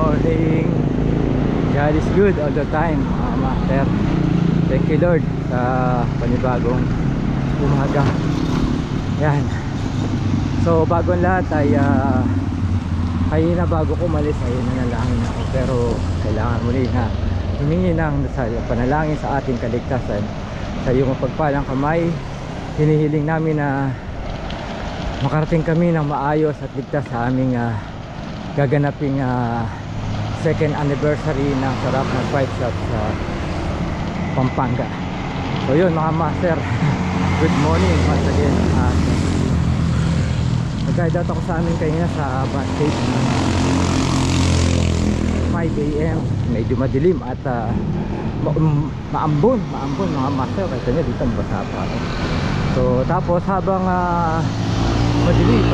morning. God is good all the time, mga master. Thank you Lord sa panibagong umaga. Yan. So bagong lahat ay kanina bago ko umalis ay nanalangin ako. Pero kailangan muli na humingi ng panalangin sa ating kaligtasan. Sa iyong mapagpalang kamay, hinihiling namin na makarating kami ng maayos at ligtas sa aming gaganaping second anniversary ng Sarap ng Bike Shop sa Pampanga. So yun mga master, good morning once again. Nag-guide out ako sa amin kanina sa bus stage 5 AM. Medyo madilim at maambon mga master. Kasi nyo dito basa pa ako. So tapos habang madilim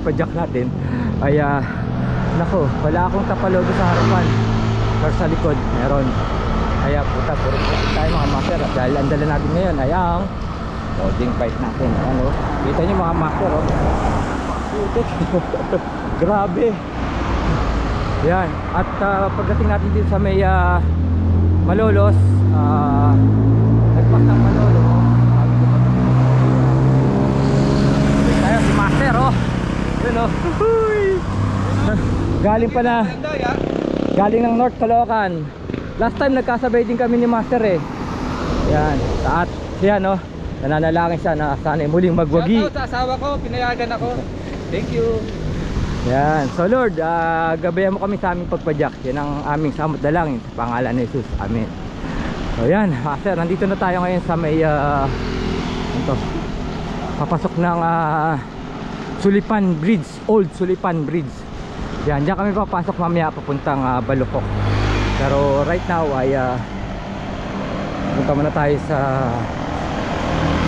padyak natin ay nako, wala akong tapalogo sa harapan pero sa likod meron. Kaya puta, puro tayo mga master. At dahil ang dala natin ngayon ay ang loading bike natin. Ano, kita nyo mga master, oh. Grabe. Yan. At pagdating natin dito sa may Malolos, nagpas ng Malolos, tayo si master, oh. Yun, oh. Galing pa na, galing ng North Caloocan. Last time nagkasabay din kami ni master eh. Yan, taat siya, no. Nananalangin siya na sana muling magwagi. Shout out sa asawa ko, pinayagan ako. Thank you. Yan, so Lord, gabayan mo kami sa aming pagpadyak. Yan ang aming samot dalangin sa pangalan ni Jesus, amen. So yan, master, nandito na tayo ngayon sa may ito, papasok ng Sulipan Bridge, Old Sulipan Bridge. Yan, diyan kami papasok mamaya papuntang Balukok. Pero right now ay punta muna tayo sa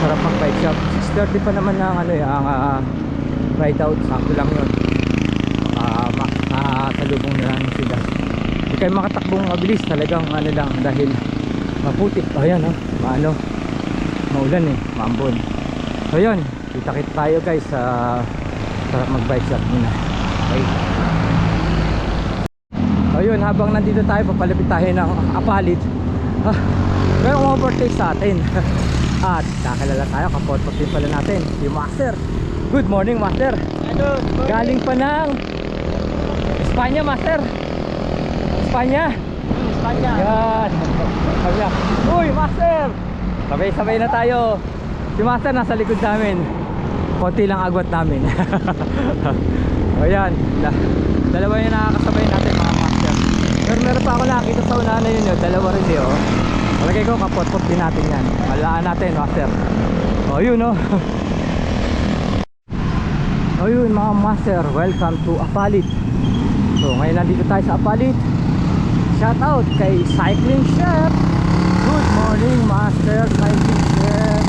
Sarap ng Bike Shop. 6:30 pa naman ng ano, ang ride out. Sakto lang yun. Makasalubong na lang sila. Hindi kayo makatakbong mabilis. Talagang ano lang dahil maputik. Ayan, oh, maano, maulan eh, maambon. So yun, kita-kita tayo guys sa Sarap ng Bike Shop muna. Okay. Ayun, habang nandito tayo papalapit tayo ng Apalit. Merong overtake sa atin. At kakalala tayo, kapot-pot din pala natin si Master. Good morning Master. Hello. Galing pa ng Espanya Master. Espanya. Espanya. Yan. Uy Master, sabay-sabay na tayo. Si Master nasa likod namin. Konti lang agwat namin. O yan, dalawa yung nakakasabay natin mga master. Pero meron pa ako nakakita sa unahan na yun, dalawa rin yun. Malagay ko, kapot-pot din natin yan. Malaan natin master. O yun, o. O yun mga master, welcome to Apalit. So ngayon nandito tayo sa Apalit. Shout out kay Cycling Chef. Good morning master, Cycling Chef.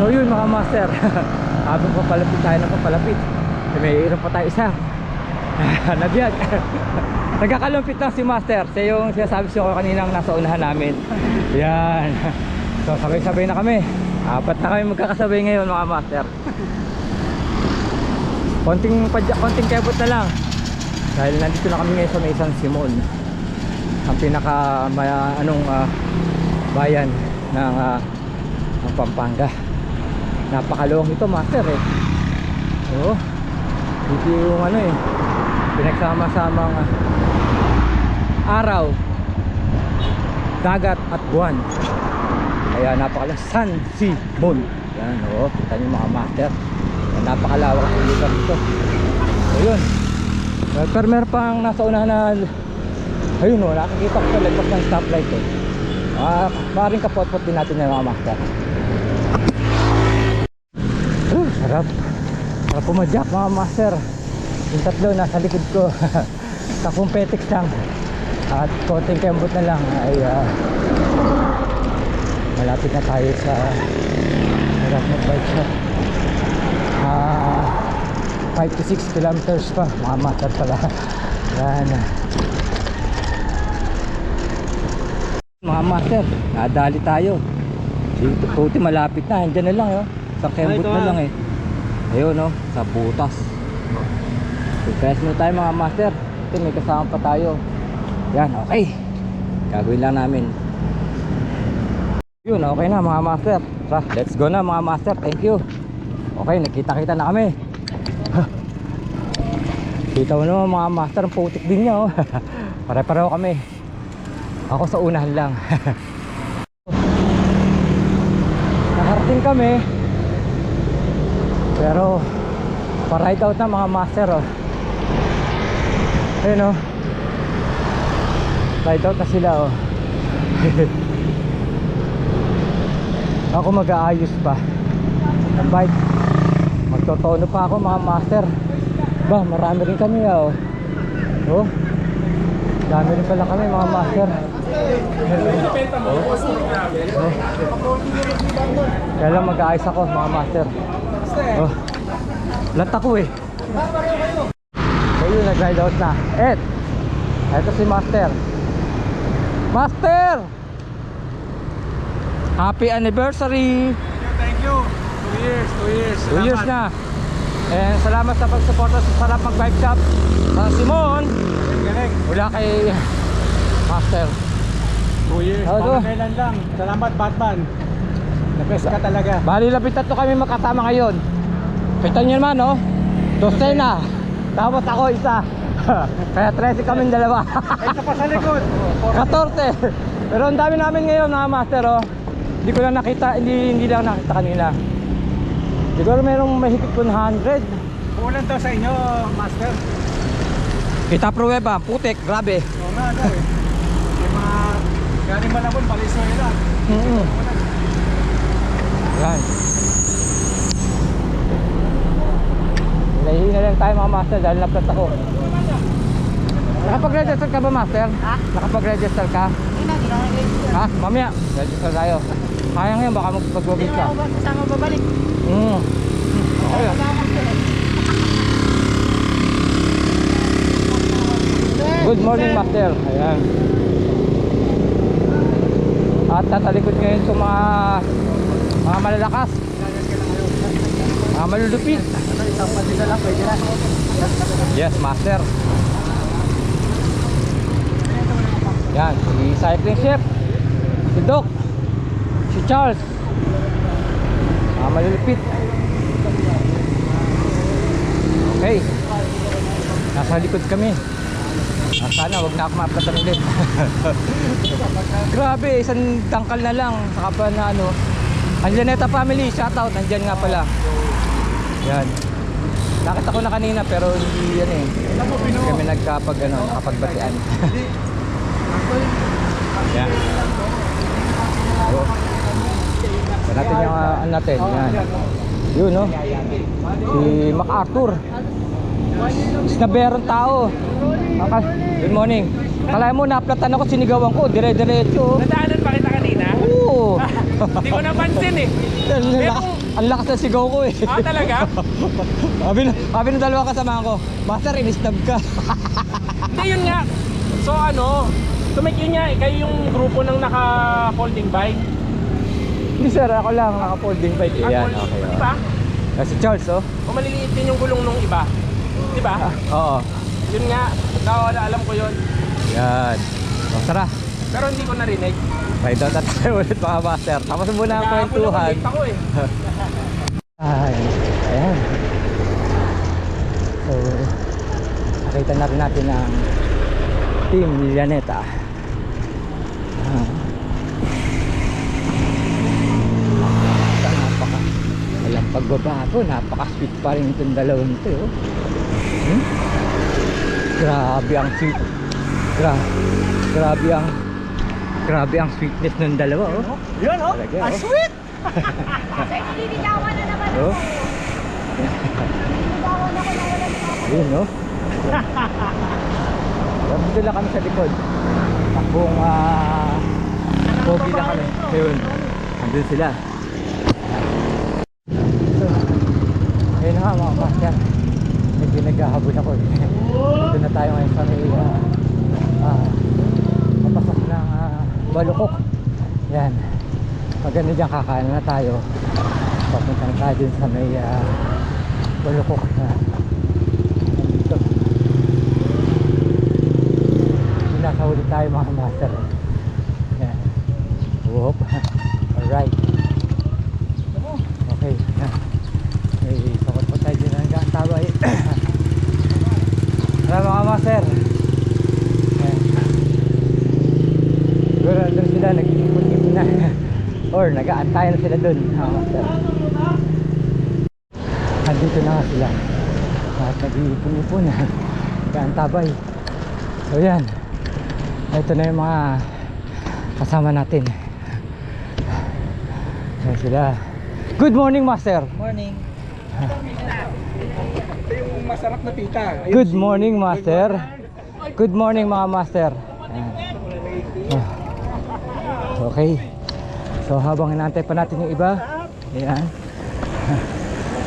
So yun mga master, habang papalapit tayo ng papalapit, may iron pa tayo isa. Nabiyag. Nagkakalumpit lang si master. Siya yung sinasabi ko kaninang nasa unahan namin. Yan. So sabay-sabay na kami. Apat na kami magkakasabay ngayon mga master. Konting kebot na lang. Dahil nandito na kami ngayon sa may isang Simon. Ang pinaka bayan ng Pampanga. Napakaluwang ito master eh. Oo. Hindi yung ano eh, pinagsama-samang araw, dagat at buwan. Kaya napakalang San Simon. Yan, oo, kita nyo mga master. Yan, napakalawak ang lugar ito. So yun, pero meron pang nasa una na, ayun o, nakikita ko sa lagpas ng stoplight eh. Maaaring kapot-pot din natin yung mga master. Sarap. Sarap pumadyak mga master. Yung tatlo nasa likod ko. Takong petex lang. At konting kembot na lang ay malapit na tayo sa Sarap ng Bike Shop. 5 to 6 kilometers pa mga master pala. Yan. Mga master, nadali tayo. Dito puti malapit na. Diyan na lang yun. Isang kembot na lang eh. Ayun no, sa butas. Test mo tayo mga master. Ito may kasama pa tayo. Yan, okay. Gagawin lang namin. Yun, okay na mga master. Tara, let's go na mga master. Thank you. Okay, nakita-kita na kami. Kita mo naman mga master, ang putik din niya oh. Pare-pareho kami. Ako sa unahan lang. Nakarating kami. Pero pa-ride out na mga master oh. Ayun oh. Ride out na sila oh. Ako mag-aayos pa ng bike. Magtotono pa ako mga master. Ba, marami rin kami oh. Oh. Dami rin pala kami mga master. Oh. Kaya lang mag-aayos ako mga master. Oh. Lat ako eh. So yun, nag-ride out na. Ed, ito si master. Master! Happy anniversary! Thank you. 2 years. 2 years na. And salamat sa pagsuporta sa Sarap Mag Bike Shop. Sa Simon, Galing. wala kay Master. 2 years. Oh, Parang kailan lang. Salamat Batman. The best ka talaga. Bali lapit tatlo kami makasama ngayon. Kita nyo naman no? Dosena. Tapos ako isa. Kaya 13 kami dalawa. Ito pa sa likod. 14. Pero ang dami namin ngayon mga master oh. Hindi ko lang nakita, hindi lang nakita kanina. Siguro merong mahigit 100. Kulang to sa inyo, Master. Kita pruweba, putik, grabe. Oo nga, ano eh. Yung mga galing Malabon, Valenzuela. Yan. Nahihina lang tayo mga master dahil naplat ako. Nakapag-register ka ba master? Ha? Nakapag-register ka? Hindi na register. Ha? Mamaya, register tayo. Kaya ngayon baka magpag-wabit Hindi ka. ako ba kasama babalik? Okay lang. Good morning master. Ayan. At tatalikod ngayon sa mga malalakas. Mga malulupit. Isang pati na lang, pwede na. Yes master. Yan, si cycling chef, si Doc, si Charles, mga malulupit. Okay, nasa likod kami. Sana wag na ako maplatan ulit. Grabe, isang tangkal na lang. Saka pa na ano, ang Janeta family, shoutout, nandyan nga pala. Yan, nakita ko na kanina pero hindi yan eh. Hindi kami nakapagbatian. Yan. Oh. So, natin yung ano natin. Yan. Yun no. Si MacArthur. Snaberong tao. Good morning. Kala mo naplatan ako, sinigawan ko, dire-diretso. Nadaanan pa kita kanina? Oo. Hindi ko napansin eh. Ang lakas ng sigaw ko eh. Ah, talaga? Sabi ng dalawa kasama ko, Master, inistab ka. Hindi, yun nga. So ano, yun nga, kayo yung grupo ng naka-folding bike. Hindi sir, ako lang naka-folding bike. Ayan, okay. Di ba? Si Charles oh. O maliliit din yung gulong nung iba. Di ba? Oo. Yun nga, alam ko yun. Yan. O, tara. Pero hindi ko narinig. Ride out at tayo ulit mga master. Tapos muna ang kwentuhan. Nag-aapulo ako eh. Ay, ayan. So, nakita na rin natin ang Team Janeta. Walang pagbabago. Napaka-sweet pa rin itong dalawang ito. Oh. Grabe ang sweet. Grabe ang sweetness ng dalawa. Oh. Yun oh, Talaga, ang oh. sweet! Kasi nililigawan na naman Oh. ako. Nililigawan ako na wala na. Ayun no. Dito lang kami sa likod. Takbong pogi lang kami. Ayun. Andun sila. So, ayun na nga mga master. Medyo naghahabol ako. Dito na tayo ngayon sa may papasok ng Balukok. Yan. Maganda dyan, kakain na tayo. Papunta na tayo dun sa may Balukok na. Dito. Nasa huli tayo mga master. Yan. Whoop. Alright. Okay. May sakot pa tayo din hanggang tabay. Alam mga master. Yan. Siguro doon sila nag-ipon-ipon na. Or nag-aantay na sila doon mga master. Andito na nga sila at nag-iipon-ipon na nag-aantabay. So yan, ito na yung mga kasama natin. Yan sila. Good morning master. Morning. Ito yung masarap na pita. Good morning master. Good morning mga master. Yan. Okay. So habang inaantay pa natin yung iba, ayan,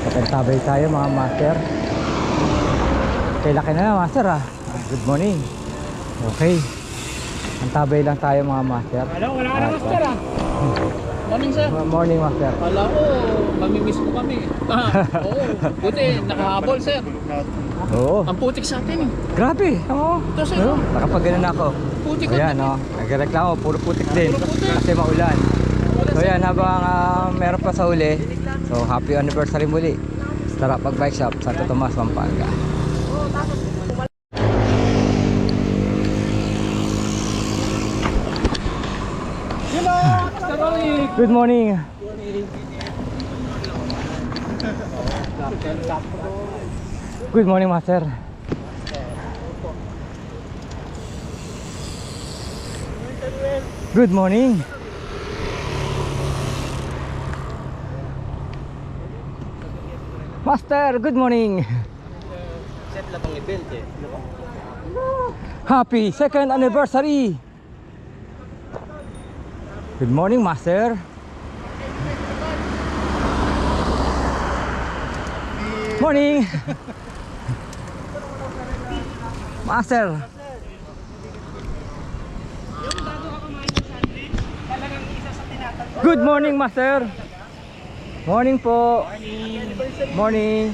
pakantabay tayo mga master. Okay, laki na master ah. Good morning. Okay, antabay lang tayo mga master. Hello, wala ka na master ah. Morning sir. Morning master. Kala ko, mamimiss mo kami. Oo, buti, nakahabol sir. Oo. Ang putik sa atin. Grabe. Oo. Ito sir. Nakapagano na ako. Putik ko. Ayan o, nagreklamo, puro putik din. Kasi maulan. So yan, habang meron pa sa uli. So happy anniversary muli. Sarap pag bike shop, Santo Tomas, Pampanga. Hello, Mr. Rolly. Good morning. Good morning master. Good morning. Master, good morning. Happy second anniversary. Good morning, master. Morning. Master. Good morning, master. Morning po. Morning.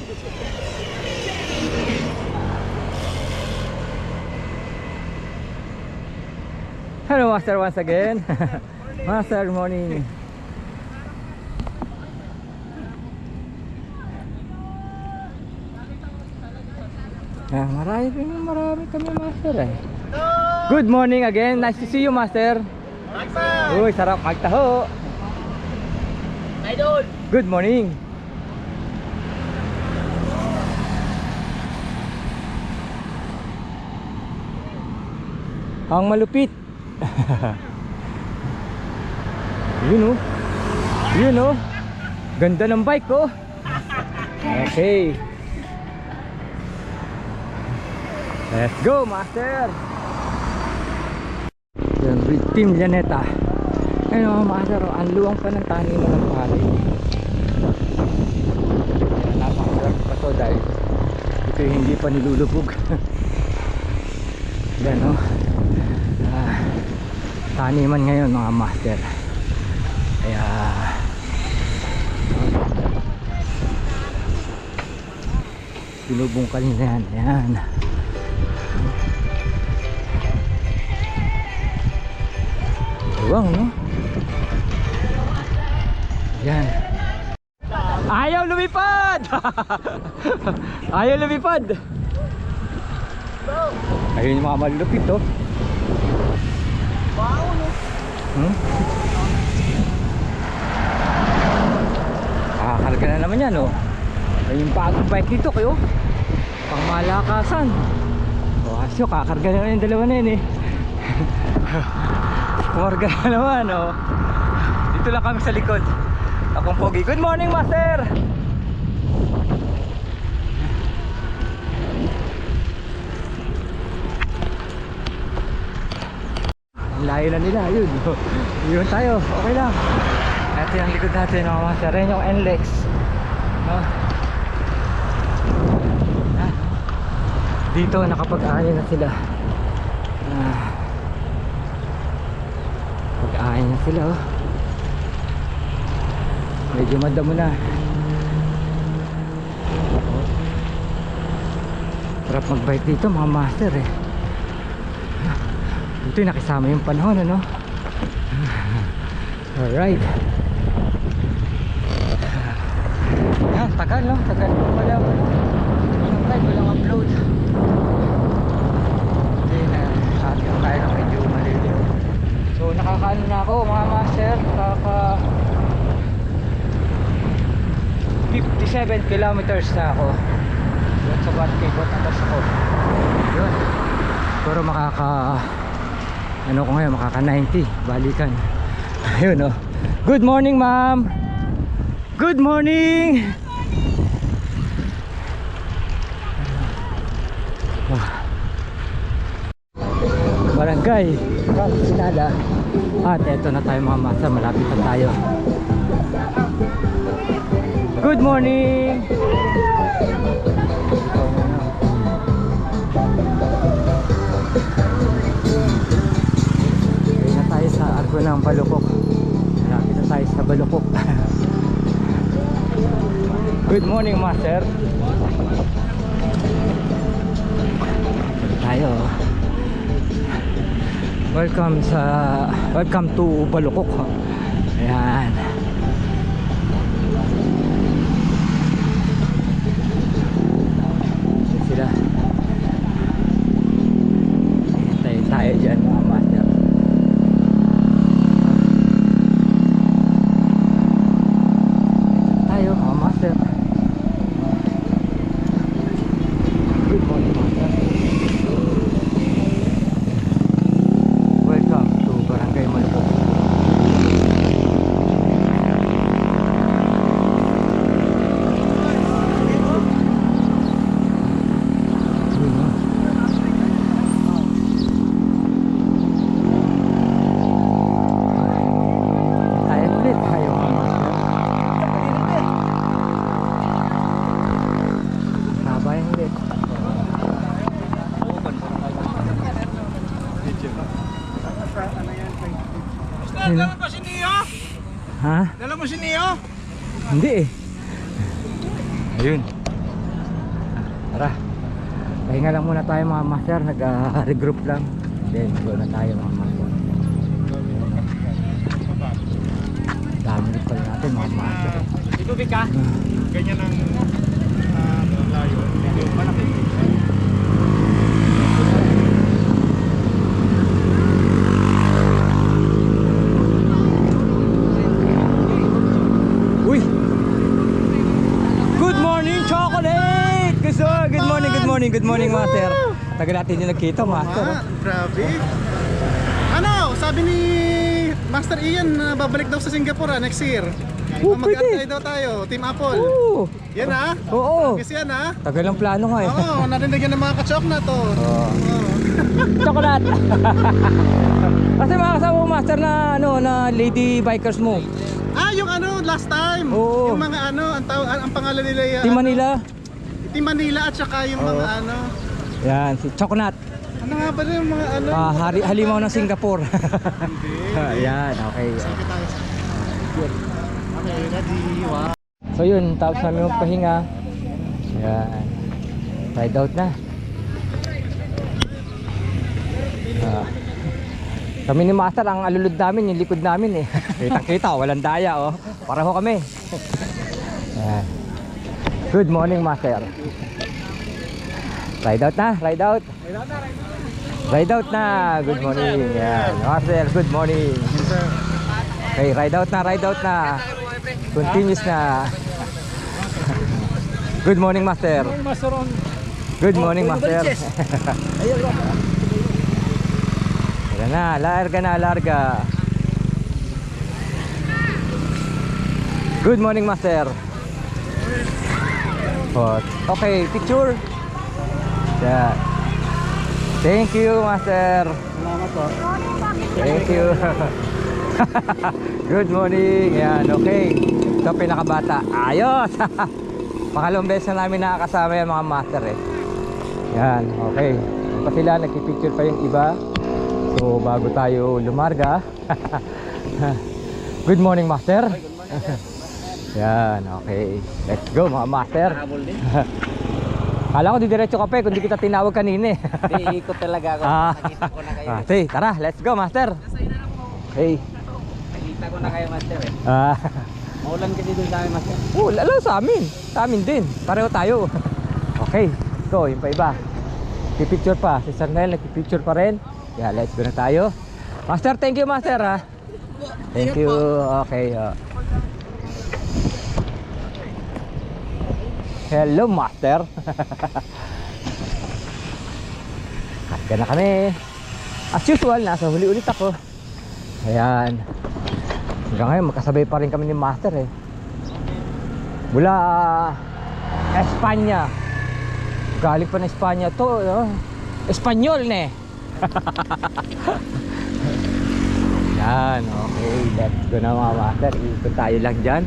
Hello, master, once again. Master, morning. Marami kami master eh. Good morning again. Nice to see you, master. Uy, sarap magtaho. Idol! Good morning. Ang malupit. Yun oh. Yun oh. Ganda ng bike ko. Okay. Let's go, master. Yan, with Team Llaneta. Ayun mga master, ang luwang pa ng taniman ng palay. Napakasarap pa to dahil ito yung hindi pa nilulubog. Yan o. Taniman ngayon mga master. Kaya sinubungkal nila yan. Yan. Luwang no? Yan. Ayaw lumipad! Ayaw lumipad! Ayun yung mga malulupit oh. Kakakarga na naman yan oh. Yung bagong bike dito kayo, pang malakasan. O asyo, kakarga na naman yung dalawa na yun eh. Kumarga na naman oh. Dito lang kami sa likod. Akong pogi. Good morning, master! Ang layo na nila, yun. Yun tayo, okay lang. Ito yung likod natin mga master. Yan yung NLEX no? Dito nakapag-aani na sila. Pag-aani na sila oh. Medyo madamo na. Sarap mag-bike dito mga master eh. Dito yung nakisama yung panahon, ano? Alright. Yan, tagal no? Tagal mo pala mo. Walang live, walang upload. Hindi na, atin tayo na medyo maliliw. So nakakaano na ako mga master. Nakaka 57 kilometers na ako. Yun sa 1K bot atas ako. Yun. Pero makaka ano ko ngayon, makaka 90 balikan. Ayun oh. Good morning ma'am. Good morning. Barangay Sinala. At eto na tayo mga masa, malapit na tayo. Good morning. Ayun na tayo sa Argo ng Balukok. Malapit na tayo sa Balukok. Good morning master. Tayo. Welcome to Balukok. Ayan. Sila. Hintayin tayo dyan mga master. Tayo mga master. Good morning master. Welcome to Barangay Malupok. Tayo ulit tayo mga master. Sabayan ulit. Dala mo si Neo? Ha? Dala mo si Neo? Hindi eh. Ayun. Tara. Pahinga lang muna tayo mga master. Nag-regroup lang. Then go na tayo mga master. Dami rin pala natin mga master. Itubig ka? Ganyan ang layo. Medyo malaki. Uy! Good morning chocolate! Good morning master. Tagal natin yung nagkita master. Grabe. Ano, sabi ni Master Ian na babalik daw sa Singapore next year. Mag-antay daw tayo, Team Apple. Oo! Yan ha? Oo! Kasi yan ha? Tagal ang plano nga eh. Oo, narinig yan ng mga kachok na to. Oo. Chocolate! Kasi mga kasama mo master na ano na lady bikers mo. Ah, yung ano, last time. Oo. Yung mga ano, ang pangalan nila yan. Team Manila. Team Manila at saka yung mga ano. Yan, si Chocolate. Ano nga ba yung mga ano? Halimaw ng Singapore. Yan, okay. Okay, ready. Wow. So yun, tapos namin magpahinga. Yan. Ride out na. Kami ni Master, ang alulod namin, yung likod namin eh. Kitang-kita, walang daya oh. Pareho kami. Yan. Good morning Master. Ride out na, ride out. Ride out na, good morning. Yan. Master, good morning. Okay, ride out na. Continuous na. Good morning Master. Good morning Master. Larga. Good morning Master. Okay, picture. Yeah. Thank you Master. Salamat po. Thank you. Good morning. Yan, okay. Ito pinakabata. Ayos. Pangalawang beses na namin nakakasama yan mga master eh. Yan, okay. Pa sila, nagpipicture pa yung iba. So bago tayo lumarga. Good morning master. Yan, okay. Let's go mga master. Habol din. Kala ko didiretso ka pa eh, kung di kita tinawag kanina eh. Hindi, ikot talaga ako. Ah. Nakita ko na kayo. Okay, tara, let's go master. Hey. Nakita ko na kayo, master eh. Ah. Maulan kasi doon sa amin, master. Oh, lalo sa amin. Sa amin din. Pareho tayo. Okay, let's go. Yung pa iba. Pipicture pa. Si Sarnel nagpipicture pa rin. Yeah, let's go na tayo. Master, thank you master ha. Thank you. Okay. Hello master. Cut na kami. As usual, nasa huli ulit ako. Ayan. Hanggang ngayon, magkasabay pa rin kami ni master eh. Mula Espanya. Galing pa ng Espanya to. Espanyol ne. Yan, okay. Let's go na mga master. Ikot tayo lang dyan.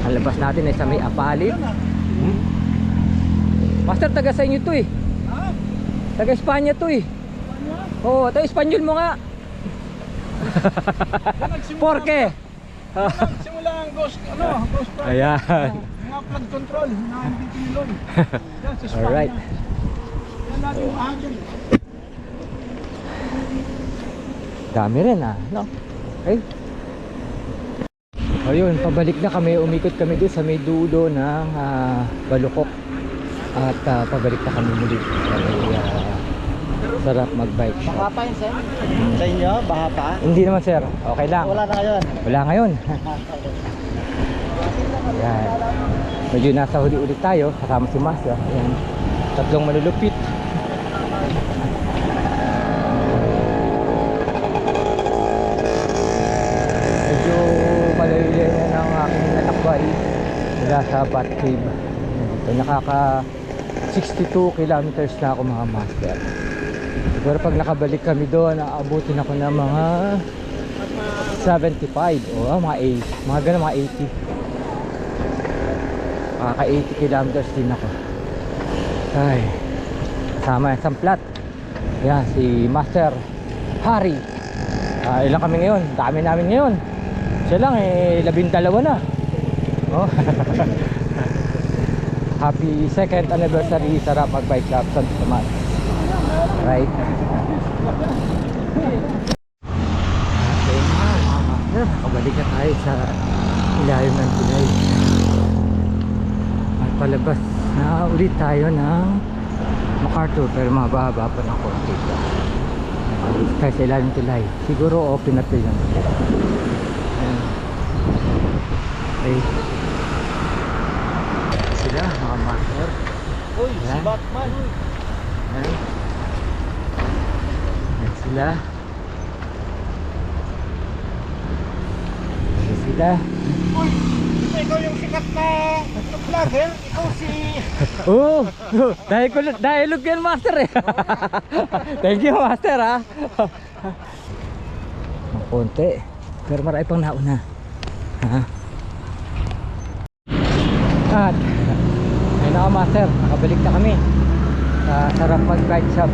Ang labas natin ay sa may Apalit. Master, taga sa inyo to eh. Taga Espanya to eh. Oo, taga Espanyol mo nga. Porke? Simula ang ghost project. Ayan. Mga flood control na hindi tinilog. Yan sa Espanya. Alright. Yan natin yung ahagin. Dami rin ah, no? Okay. Ayun, pabalik na kami. Umikot kami doon sa may dulo ng Balukok. At pabalik na kami muli. Sarap magbike. Baha pa yun, sir? Sa inyo, baha pa? Hindi naman sir, okay lang. Wala na ngayon. Wala ngayon. Ayan. Medyo nasa huli ulit tayo. Kasama si Master. Ayan. Tatlong malulupit. Medyo malayo na ng aking natakbay mula sa Bat Cave. Dito nakaka 62 kilometers na ako mga master. Pero pag nakabalik kami doon, aabutin ako ng mga 75 o mga 8, mga ganun, mga 80. Kaka 80 kilometers din ako. Ay, kasama yung samplat. Yan, si Master Harry. Ilan kami ngayon? Dami namin ngayon. Siya lang eh, 12 na. Oh. Happy 2nd anniversary sa Rapag Bike Shop San Tomas. Right. Okay, mga master, nakabalik na tayo sa ilalim ng tulay. At palabas na ulit tayo ng MacArthur, pero mababa pa ng konti. Tayo sa ilalim ng tulay. Siguro open na ito yun. Okay. Sila mga master. Uy, si Batman. Ayan. Ayan sila. Ayan sila. Uy, ikaw yung sikat na vlogger. Ikaw si... Oo! Dialogue yan master eh. Thank you master ha. Ang konti. Pero marami pang nauna. Ha? At ayun ako master, nakabalik na kami sa Sarap Mag-Bike Shop.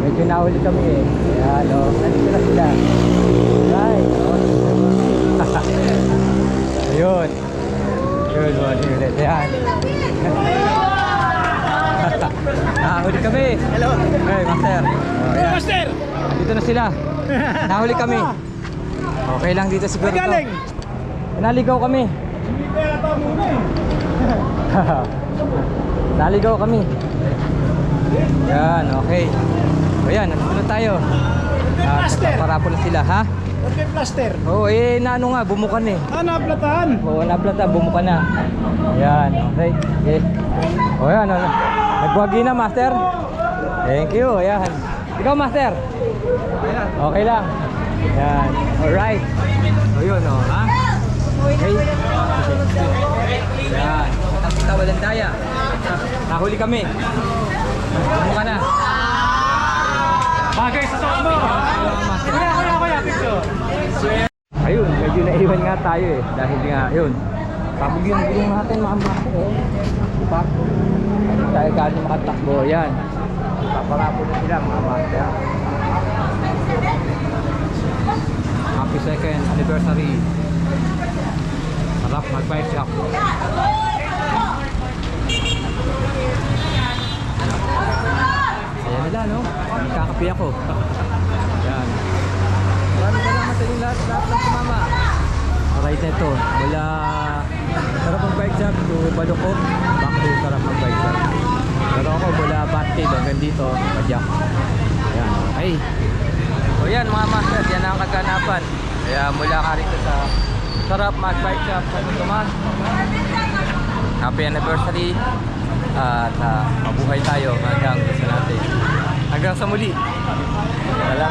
Medyo nahuli kami eh. Kaya hello, nandito na sila. Right. Ayun. Ayun, ulit. Ayan. Nahuli kami. Hello. Hey master. Oh, ayan. Master! Dito na sila. Nahuli kami. Okay lang dito siguro to. Galing! Naligaw kami. Hindi kaya pa muna eh. Naligaw kami. Yan, okay. O yan, nandito na tayo. Parapol na sila, ha? Okay, plaster. Oo, eh, naano nga, bumukan eh. Naplatahan. Oo, naplata, bumukan na. Yan, okay. Okay. O yan, ano. Nagbuhagi na, master. Thank you, yan. Ikaw, master. Okay lang. Yan, alright. O yun, o, ha? Okay. Yan, kita walang daya. Nahuli kami. Bumukan na. Bagay sa suot mo. Kuya, picture. Ayun, medyo naiwan nga tayo eh. Dahil nga, yun. Kapag yung gulong natin mga master eh. Diba? Hindi tayo gano'n makatakbo. Yan. Paparapo na sila mga master. Happy 2nd anniversary. Sarap mag-bike shop. Ayan nila, no? Magkakapi ako. Yan. Maraming salamat sa inyo lahat ng sumama. Alright na ito. Mula Sarap mag-bike shop to Balukok, back to Sarap mag-bike shop. Pero ako mula Batid hanggang dito, Padyak. Ayan. Okay. So yan mga master, yan ang kaganapan. Kaya mula ka rito sa Sarap mag-bike shop sa Tutuman. Happy anniversary. At mabuhay tayo hanggang gusto natin. Hanggang sa muli. Salamat.